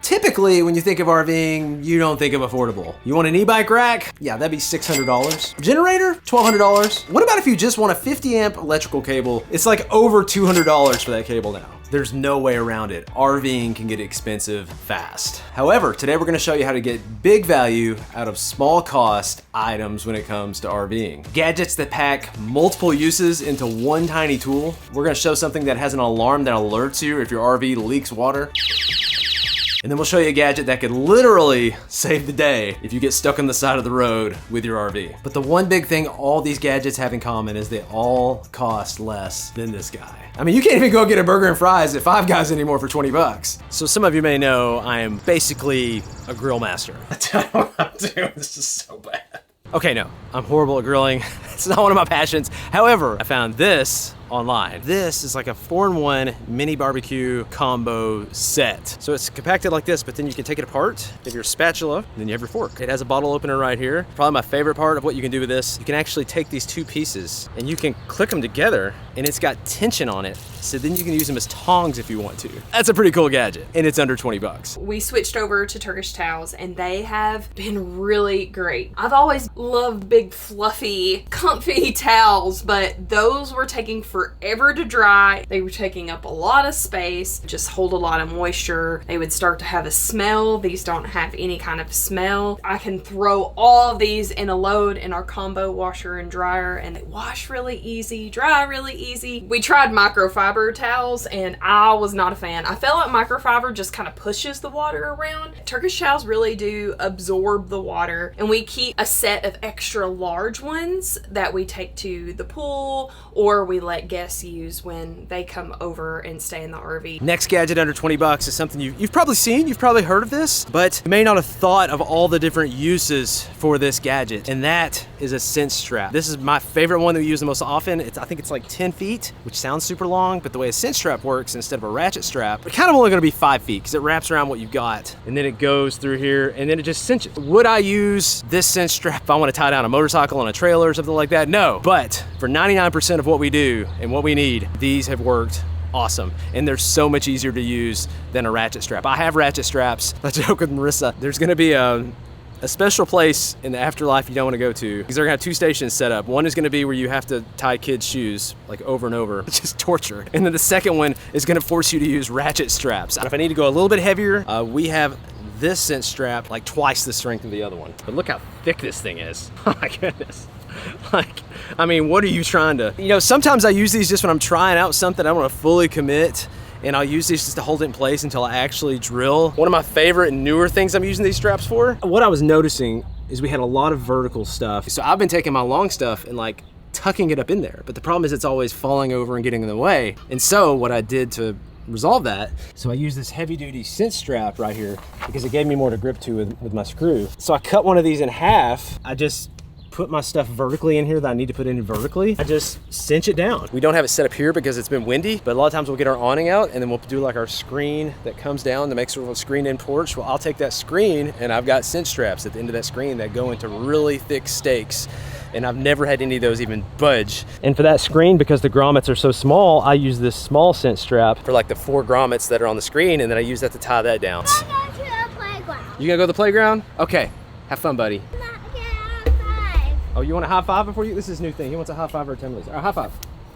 typically when you think of RVing, you don't think of affordable. You want an e-bike rack? Yeah, that'd be $600. Generator? $1,200. What about if you just want a 50 amp electrical cable? It's like over $200 for that cable now. There's no way around it. RVing can get expensive fast. However, today we're gonna show you how to get big value out of small cost items when it comes to RVing. Gadgets that pack multiple uses into one tiny tool. We're gonna show something that has an alarm that alerts you if your RV leaks water. And then we'll show you a gadget that could literally save the day if you get stuck on the side of the road with your RV. But the one big thing all these gadgets have in common is they all cost less than this guy. I mean, you can't even go get a burger and fries at Five Guys anymore for 20 bucks. So some of you may know I am basically a grill master. I don't know what I'm doing. This is so bad. Okay, no, I'm horrible at grilling. It's not one of my passions. However, I found this online. This is like a 4-in-1 mini barbecue combo set. So it's compacted like this, but then you can take it apart, you have your spatula, and then you have your fork. It has a bottle opener right here. Probably my favorite part of what you can do with this, you can actually take these two pieces and you can click them together, and it's got tension on it. So then you can use them as tongs if you want to. That's a pretty cool gadget, and it's under 20 bucks. We switched over to Turkish towels, and they have been really great. I've always loved big, fluffy, comfy towels, but those were taking forever to dry. They were taking up a lot of space, just hold a lot of moisture. They would start to have a smell. These don't have any kind of smell. I can throw all of these in a load in our combo washer and dryer, and they wash really easy, dry really easy. We tried microfiber towels, and I was not a fan. I felt like microfiber just kind of pushes the water around. Turkish towels really do absorb the water, and we keep a set of extra large ones that we take to the pool or we let guests use when they come over and stay in the RV. Next gadget under 20 bucks is something you've probably seen, you've probably heard of this, but you may not have thought of all the different uses for this gadget, and that is a cinch strap. This is my favorite one that we use the most often. I think it's like 10 feet, which sounds super long, but the way a cinch strap works, instead of a ratchet strap, it's kind of only gonna be 5 feet because it wraps around what you've got, and then it goes through here, and then it just cinches. Would I use this cinch strap if I want to tie down a motorcycle on a trailer or something like that? No, but for 99% of what we do and what we need, these have worked awesome, and they're so much easier to use than a ratchet strap. I have ratchet straps. I joke with Marissa, there's gonna be a special place in the afterlife you don't want to go to, because they're gonna have 2 stations set up. One is gonna be where you have to tie kids' shoes like over and over. It's just torture. And then the second one is gonna force you to use ratchet straps. If I need to go a little bit heavier, we have this cinch strap like twice the strength of the other one. But look how thick this thing is. Oh my goodness. Like, I mean, what are you trying to, sometimes I use these just when I'm trying out something I don't want to fully commit, and I'll use these just to hold it in place until I actually drill. One of my favorite and newer things I'm using these straps for, what I was noticing is we had a lot of vertical stuff. So I've been taking my long stuff and like tucking it up in there, but the problem is it's always falling over and getting in the way. And so what I did to resolve that, so I use this heavy duty cinch strap right here because it gave me more to grip to with my screw. So I cut one of these in half. I just put my stuff vertically in here that I need to put in vertically. I just cinch it down. We don't have it set up here because it's been windy, but a lot of times we'll get our awning out and then we'll do like our screen that comes down to make sort of a screen in porch. Well, I'll take that screen and I've got cinch straps at the end of that screen that go into really thick stakes, and I've never had any of those even budge. And for that screen, because the grommets are so small, I use this small cinch strap for like the 4 grommets that are on the screen, and then I use that to tie that down. I'm going to the playground. You gonna go to the playground? Okay, have fun, buddy. Oh, you want a high five before you? This is a new thing. He wants a high five or a 10 minutes. All right, high five.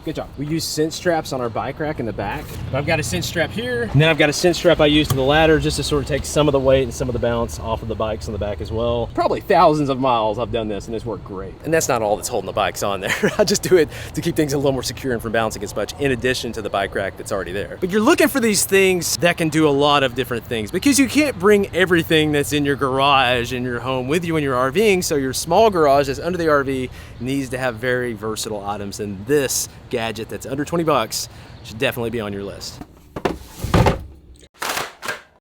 Good job. We use cinch straps on our bike rack in the back. I've got a cinch strap here, and then I've got a cinch strap I use to the ladder just to sort of take some of the weight and some of the balance off of the bikes on the back as well. Probably thousands of miles I've done this, and it's worked great. And that's not all that's holding the bikes on there. I just do it to keep things a little more secure and from bouncing as much, in addition to the bike rack that's already there. But you're looking for these things that can do a lot of different things, because you can't bring everything that's in your garage in your home with you when you're RVing. So your small garage that's under the RV needs to have very versatile items, and this gadget that's under 20 bucks should definitely be on your list.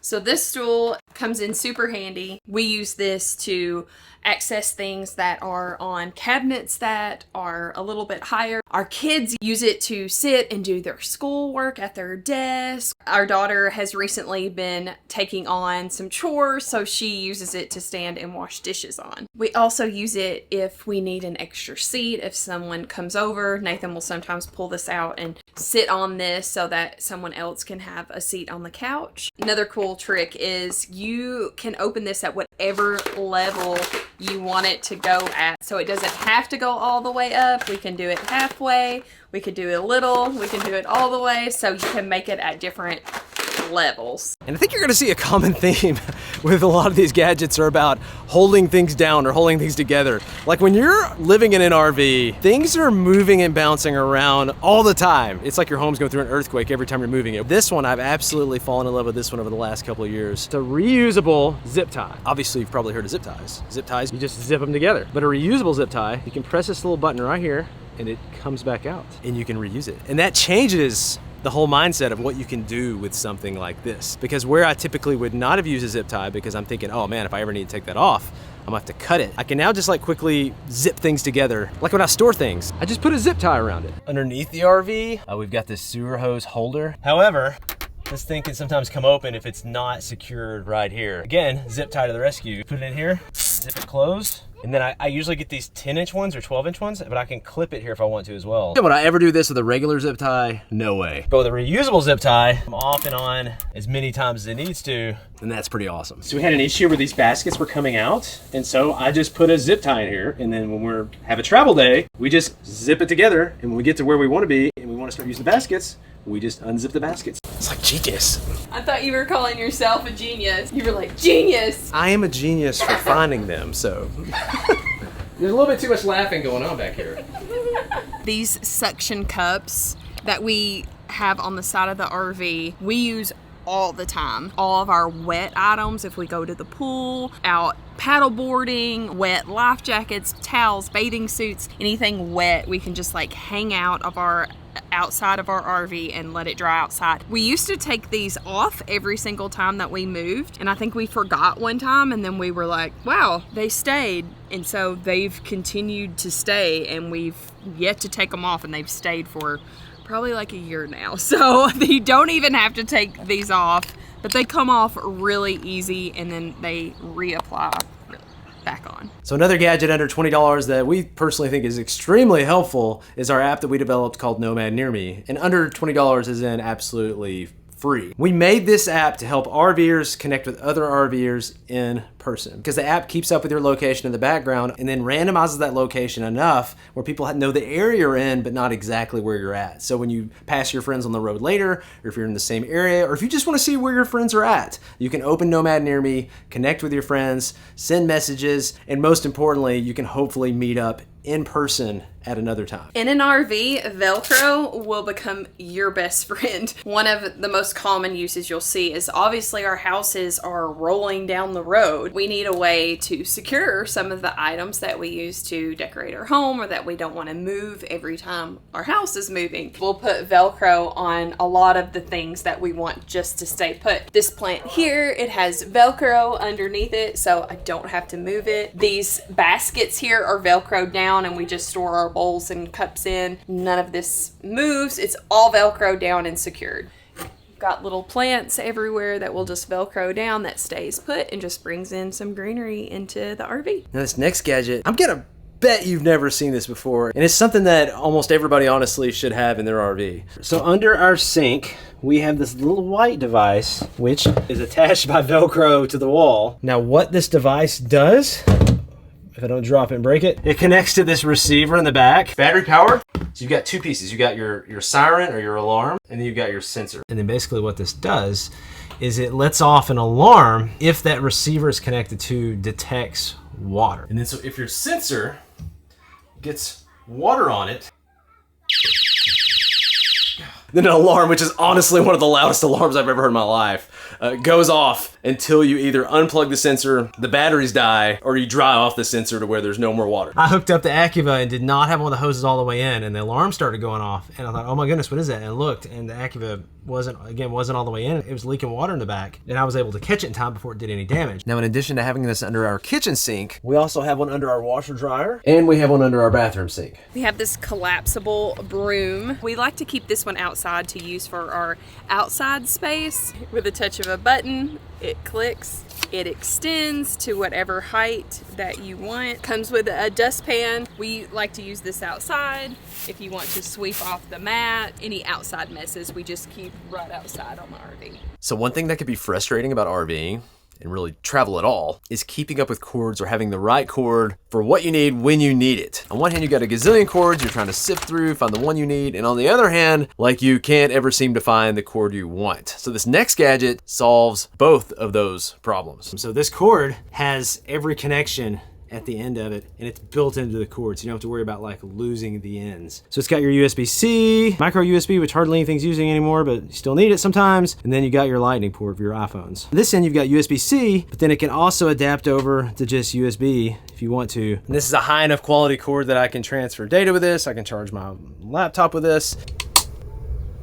So this stool comes in super handy. We use this to access things that are on cabinets that are a little bit higher. Our kids use it to sit and do their schoolwork at their desk. Our daughter has recently been taking on some chores, so she uses it to stand and wash dishes on. We also use it if we need an extra seat. If someone comes over, Nathan will sometimes pull this out and sit on this so that someone else can have a seat on the couch. Another cool trick is you can open this at whatever level you want it to go at. So it doesn't have to go all the way up. We can do it halfway. We could do it a little. We can do it all the way. So you can make it at different levels. And I think you're gonna see a common theme with a lot of these gadgets are about holding things down or holding things together. Like when you're living in an RV, things are moving and bouncing around all the time. It's like your home's going through an earthquake every time you're moving it. This one, I've absolutely fallen in love with this one over the last couple of years. It's a reusable zip tie. Obviously, you've probably heard of zip ties. Zip ties, you just zip them together. But a reusable zip tie, you can press this little button right here and it comes back out and you can reuse it. And that changes the whole mindset of what you can do with something like this. Because where I typically would not have used a zip tie because I'm thinking, oh man, if I ever need to take that off, I'm gonna have to cut it. I can now just like quickly zip things together. Like when I store things, I just put a zip tie around it. Underneath the RV, we've got this sewer hose holder. However, this thing can sometimes come open if it's not secured right here. Again, zip tie to the rescue. Put it in here, zip it closed. And then I usually get these 10-inch ones or 12-inch ones, but I can clip it here if I want to as well. Would I ever do this with a regular zip tie? No way. But with a reusable zip tie, I'm off and on as many times as it needs to, and that's pretty awesome. So we had an issue where these baskets were coming out, and so I just put a zip tie in here, and then when we have a travel day, we just zip it together, and when we get to where we want to be, and we want to start using the baskets, we just unzip the baskets. It's like genius. I thought you were calling yourself a genius. You were like, genius. I am a genius for finding them, so. There's a little bit too much laughing going on back here. These suction cups that we have on the side of the RV, we use all the time. All of our wet items, if we go to the pool, out paddle boarding, wet life jackets, towels, bathing suits, anything wet, we can just like hang out of our outside of our RV and let it dry outside. We used to take these off every single time that we moved, and I think we forgot one time, and then we were like, wow, they stayed. And so they've continued to stay, and we've yet to take them off, and they've stayed for probably like a year now. So you don't even have to take these off, but they come off really easy, and then they reapply back on. So another gadget under $20 that we personally think is extremely helpful is our app that we developed called Nomad Near Me. And under $20 is in absolutely free. We made this app to help RVers connect with other RVers in person, because the app keeps up with your location in the background and then randomizes that location enough where people know the area you're in but not exactly where you're at. So when you pass your friends on the road later, or if you're in the same area, or if you just want to see where your friends are at, you can open Nomad Near Me, connect with your friends, send messages, and most importantly, you can hopefully meet up in person at another time. In an RV, Velcro will become your best friend. One of the most common uses you'll see is obviously our houses are rolling down the road. We need a way to secure some of the items that we use to decorate our home or that we don't want to move every time our house is moving. We'll put Velcro on a lot of the things that we want just to stay put. This plant here, it has Velcro underneath it, so I don't have to move it. These baskets here are Velcroed down, and we just store our bowls and cups in. None of this moves. It's all Velcro down and secured. Got little plants everywhere that will just Velcro down, that stays put and just brings in some greenery into the RV. Now this next gadget, I'm gonna bet you've never seen this before, and it's something that almost everybody honestly should have in their RV. So under our sink, we have this little white device which is attached by Velcro to the wall. Now what this device does, if I don't drop it and break it, it connects to this receiver in the back. Battery power. So you've got two pieces. You got your siren or your alarm, and then you've got your sensor. And then basically what this does is it lets off an alarm if that receiver is connected to detects water. And then so if your sensor gets water on it, then an alarm, which is honestly one of the loudest alarms I've ever heard in my life, goes off until you either unplug the sensor, the batteries die, or you dry off the sensor to where there's no more water. I hooked up the Activa and did not have one of the hoses all the way in, and the alarm started going off, and I thought, oh my goodness, what is that? And I looked, and the Activa wasn't all the way in. It was leaking water in the back, and I was able to catch it in time before it did any damage. Now, in addition to having this under our kitchen sink, we also have one under our washer dryer, and we have one under our bathroom sink. We have this collapsible broom. We like to keep this one outside to use for our outside space. With a touch of a button, It clicks, it extends to whatever height that you want. Comes with a dustpan. We like to use this outside. If you want to sweep off the mat, any outside messes, we just keep right outside on the RV. So one thing that could be frustrating about RVing and really travel at all is keeping up with cords or having the right cord for what you need when you need it. On one hand, you got a gazillion cords you're trying to sift through, find the one you need, and on the other hand, like you can't ever seem to find the cord you want. So this next gadget solves both of those problems. So this cord has every connection at the end of it, and it's built into the cord, so you don't have to worry about like losing the ends. So it's got your USB-C, micro USB, which hardly anything's using anymore, but you still need it sometimes. And then you got your lightning port for your iPhones. This end you've got USB-C, but then it can also adapt over to just USB if you want to. And this is a high enough quality cord that I can transfer data with this. I can charge my laptop with this.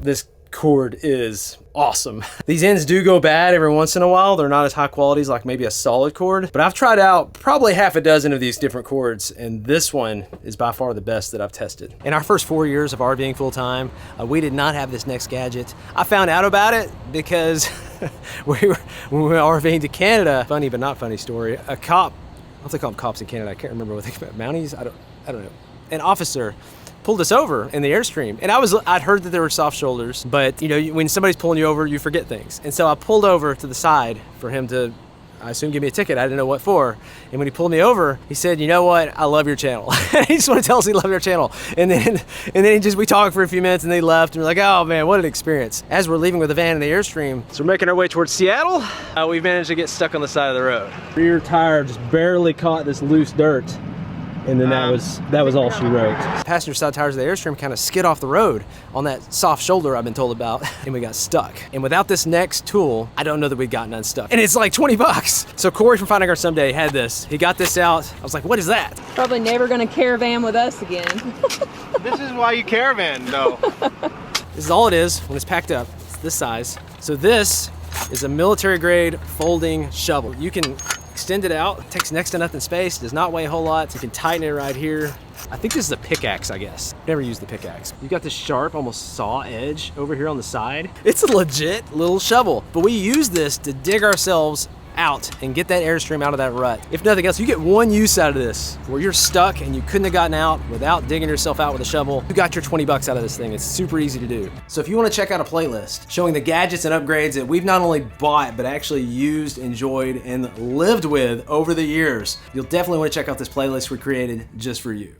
This cord is awesome. These ends do go bad every once in a while. They're not as high quality as like maybe a solid cord, but I've tried out probably half a dozen of these different cords, and this one is by far the best that I've tested. In our first 4 years of RVing full time, we did not have this next gadget. I found out about it because when we went RVing to Canada, funny but not funny story, a cop, I don't think they call them cops in Canada, I can't remember what they call Mounties, I don't know. An officer pulled us over in the Airstream, and I'd heard that there were soft shoulders, but you know, when somebody's pulling you over, you forget things. And so I pulled over to the side for him to, I assume, give me a ticket. I didn't know what for. And when he pulled me over, he said, "You know what? I love your channel." He just wanted to tell us he loved our channel. And then we talked for a few minutes, and they left, and we're like, "Oh man, what an experience!" As we're leaving with the van in the Airstream, so we're making our way towards Seattle. We've managed to get stuck on the side of the road. Rear tire just barely caught this loose dirt. And then that was all she wrote. Passenger side tires of the Airstream kind of skid off the road on that soft shoulder I've been told about, and we got stuck. And without this next tool, I don't know that we'd gotten unstuck. And it's like 20 bucks. So Corey from Finding Our Someday had this. He got this out. I was like, what is that? Probably never gonna caravan with us again. This is why you caravan, though. This is all it is when it's packed up. It's this size. So this is a military grade folding shovel. You can extend it out, it takes next to nothing space, does not weigh a whole lot. So you can tighten it right here. I think this is a pickaxe, I guess. Never used the pickaxe. You got this sharp, almost saw edge over here on the side. It's a legit little shovel, but we use this to dig ourselves out and get that Airstream out of that rut. If nothing else, you get one use out of this where you're stuck and you couldn't have gotten out without digging yourself out with a shovel. You got your 20 bucks out of this thing. It's super easy to do. So if you want to check out a playlist showing the gadgets and upgrades that we've not only bought, but actually used, enjoyed, and lived with over the years, you'll definitely want to check out this playlist we created just for you.